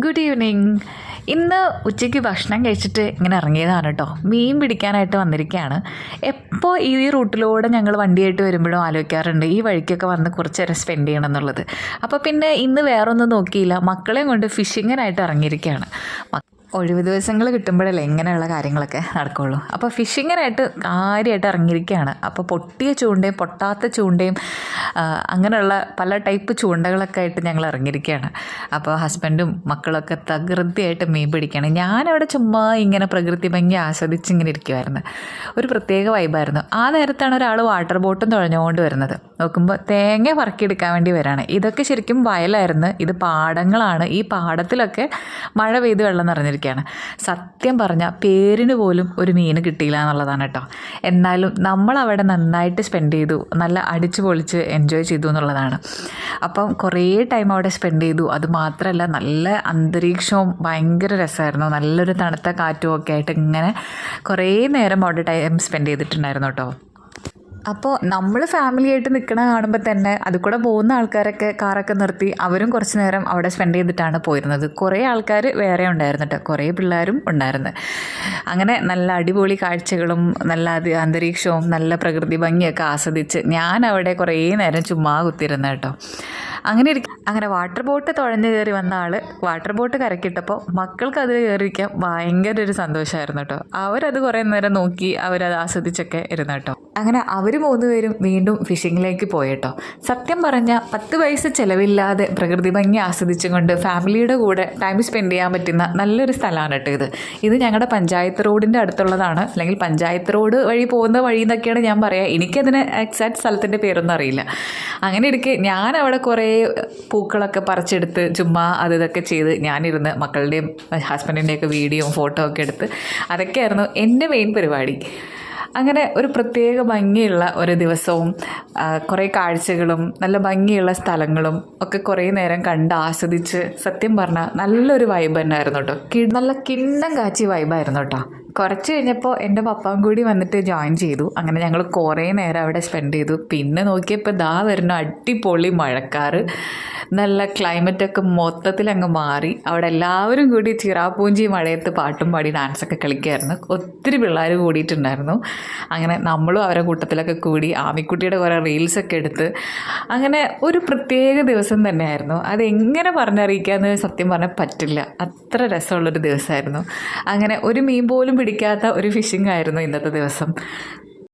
Good evening. ഇന്ന് ഉച്ചയ്ക്ക് ഭക്ഷണം കഴിച്ചിട്ട് ഇങ്ങനെ ഇറങ്ങിയതാണ് കേട്ടോ. മീൻ പിടിക്കാനായിട്ട് വന്നിരിക്കുകയാണ്. എപ്പോൾ ഈ റൂട്ടിലൂടെ ഞങ്ങൾ വണ്ടിയായിട്ട് വരുമ്പോഴും ആലോചിക്കാറുണ്ട് ഈ വഴിക്കൊക്കെ വന്ന് കുറച്ച് നേരം സ്പെൻഡ് ചെയ്യണം എന്നുള്ളത്. അപ്പോൾ പിന്നെ ഇന്ന് വേറൊന്നും നോക്കിയില്ല, മക്കളെയും കൊണ്ട് ഫിഷിങ്ങിനായിട്ട് ഇറങ്ങിയിരിക്കുകയാണ്. ഒഴിവ് ദിവസങ്ങൾ കിട്ടുമ്പോഴല്ലേ ഇങ്ങനെയുള്ള കാര്യങ്ങളൊക്കെ നടക്കുകയുള്ളൂ. അപ്പോൾ ഫിഷിങ്ങിനായിട്ട് കാര്യമായിട്ട് ഇറങ്ങിയിരിക്കുകയാണ്. അപ്പോൾ പൊട്ടിയ ചൂണ്ടയും പൊട്ടാത്ത ചൂണ്ടയും അങ്ങനെയുള്ള പല ടൈപ്പ് ചൂണ്ടകളൊക്കെ ആയിട്ട് ഞങ്ങൾ ഇറങ്ങിയിരിക്കുകയാണ്. അപ്പോൾ ഹസ്ബൻഡും മക്കളൊക്കെ തകൃതിയായിട്ട് മീൻ പിടിക്കുകയാണ്. ഞാനവിടെ ചുമ്മാ ഇങ്ങനെ പ്രകൃതി ഭംഗി ആസ്വദിച്ച് ഇങ്ങനെ ഇരിക്കുമായിരുന്നു. ഒരു പ്രത്യേക വൈബായിരുന്നു. ആ നേരത്താണ് ഒരാൾ വാട്ടർ ബോട്ടും തുഴഞ്ഞുകൊണ്ട് വരുന്നത്. നോക്കുമ്പോൾ തേങ്ങ പറക്കിയെടുക്കാൻ വേണ്ടി വരാണ്. ഇതൊക്കെ ശരിക്കും വയലായിരുന്നു, ഇത് പാടങ്ങളാണ്. ഈ പാടത്തിലൊക്കെ മഴ പെയ്ത് വെള്ളം നിറഞ്ഞിരിക്കും. സത്യം പറഞ്ഞാൽ പേരിന് പോലും ഒരു മീൻ കിട്ടിയില്ല എന്നുള്ളതാണ് കേട്ടോ. എന്നാലും നമ്മളവിടെ നന്നായിട്ട് സ്പെൻഡ് ചെയ്തു, നല്ല അടിച്ചു പൊളിച്ച് എൻജോയ് ചെയ്തു എന്നുള്ളതാണ്. അപ്പം കുറേ ടൈം അവിടെ സ്പെൻഡ് ചെയ്തു. അതുമാത്രമല്ല നല്ല അന്തരീക്ഷവും ഭയങ്കര രസമായിരുന്നു. നല്ലൊരു തണുത്ത കാറ്റും ഒക്കെ ആയിട്ട് ഇങ്ങനെ കുറേ നേരം അവിടെ ടൈം സ്പെൻഡ് ചെയ്തിട്ടുണ്ടായിരുന്നു കേട്ടോ. അപ്പോൾ നമ്മൾ ഫാമിലിയായിട്ട് നിൽക്കണ കാണുമ്പോൾ തന്നെ അതിൽ കൂടെ പോകുന്ന ആൾക്കാരൊക്കെ കാറൊക്കെ നിർത്തി അവരും കുറച്ച് നേരം അവിടെ സ്പെൻഡ് ചെയ്തിട്ടാണ് പോയിരുന്നത്. കുറേ ആൾക്കാർ വേറെ ഉണ്ടായിരുന്നു കേട്ടോ, കുറേ പിള്ളേരും ഉണ്ടായിരുന്നു. അങ്ങനെ നല്ല അടിപൊളി കാഴ്ചകളും നല്ല അന്തരീക്ഷവും നല്ല പ്രകൃതി ഭംഗിയൊക്കെ ആസ്വദിച്ച് ഞാൻ അവിടെ കുറേ നേരം ചുമ്മാ കുത്തിരുന്നു കേട്ടോ. അങ്ങനെ വാട്ടർ ബോട്ട് തുഴഞ്ഞ് കയറി വന്ന ആൾ വാട്ടർ ബോട്ട് കരക്കിട്ടപ്പോൾ മക്കൾക്ക് അതിൽ കയറിയിരിക്കാൻ ഭയങ്കര ഒരു സന്തോഷമായിരുന്നു കേട്ടോ. അവരത് കുറേ നേരം നോക്കി അവരത് ആസ്വദിച്ചൊക്കെ ഇരുന്നു കേട്ടോ. അങ്ങനെ അവർ 3 പേരും വീണ്ടും ഫിഷിങ്ങിലേക്ക് പോയിട്ടോ. സത്യം പറഞ്ഞാൽ 10 പൈസ ചിലവില്ലാതെ പ്രകൃതി ഭംഗി ആസ്വദിച്ചും കൊണ്ട് ഫാമിലിയുടെ കൂടെ ടൈം സ്പെൻഡ് ചെയ്യാൻ പറ്റുന്ന നല്ലൊരു സ്ഥലമാണ് കേട്ടോ ഇത് ഞങ്ങളുടെ പഞ്ചായത്ത് റോഡിൻ്റെ അടുത്തുള്ളതാണ്. അല്ലെങ്കിൽ പഞ്ചായത്ത് റോഡ് വഴി പോകുന്ന വഴി എന്നൊക്കെയാണ് ഞാൻ പറയുക. എനിക്കതിന് എക്സാക്ട് സ്ഥലത്തിൻ്റെ പേരൊന്നും അറിയില്ല. അങ്ങനെ ഇരിക്കെ ഞാൻ അവിടെ കുറേ പൂക്കളൊക്കെ പറിച്ചെടുത്ത് ചുമ്മാ ഇതൊക്കെ ചെയ്ത് ഞാനിരുന്ന് മക്കളുടെയും ഹസ്ബൻഡിൻ്റെയൊക്കെ വീഡിയോയും ഫോട്ടോ ഒക്കെ എടുത്ത് അതൊക്കെയായിരുന്നു എൻ്റെ മെയിൻ പരിപാടി. അങ്ങനെ ഒരു പ്രത്യേക ഭംഗിയുള്ള ഒരു ദിവസവും കുറേ കാഴ്ചകളും നല്ല ഭംഗിയുള്ള സ്ഥലങ്ങളും ഒക്കെ കുറേ നേരം കണ്ട് ആസ്വദിച്ച് സത്യം പറഞ്ഞാൽ നല്ലൊരു വൈബ് തന്നെയായിരുന്നു കേട്ടോ. നല്ല കിണ്ണം കാച്ചി വൈബായിരുന്നു കേട്ടോ. കുറച്ച് കഴിഞ്ഞപ്പോൾ എൻ്റെ പപ്പായും കൂടി വന്നിട്ട് ജോയിൻ ചെയ്തു. അങ്ങനെ ഞങ്ങൾ കുറേ നേരം അവിടെ സ്പെൻഡ് ചെയ്തു. പിന്നെ നോക്കിയപ്പോൾ വരുന്ന അടിപൊളി മഴക്കാറ്, നല്ല ക്ലൈമറ്റൊക്കെ മൊത്തത്തിൽ അങ്ങ് മാറി. അവിടെ എല്ലാവരും കൂടി ചിറാപ്പൂഞ്ചി മഴയത്ത് പാട്ടും പാടി ഡാൻസൊക്കെ കളിക്കുമായിരുന്നു. ഒത്തിരി പിള്ളേർ കൂടിയിട്ടുണ്ടായിരുന്നു. അങ്ങനെ നമ്മളും അവരുടെ കൂട്ടത്തിലൊക്കെ കൂടി ആമിക്കുട്ടിയുടെ കുറേ റീൽസൊക്കെ എടുത്ത് അങ്ങനെ ഒരു പ്രത്യേക ദിവസം തന്നെയായിരുന്നു. അതെങ്ങനെ പറഞ്ഞറിയിക്കാമെന്ന് സത്യം പറഞ്ഞാൽ പറ്റില്ല, അത്ര രസമുള്ളൊരു ദിവസമായിരുന്നു. അങ്ങനെ ഒരു മീൻ പോലും പിടിക്കാത്ത ഒരു ഫിഷിംഗ് ആയിരുന്നു ഇന്നത്തെ ദിവസം.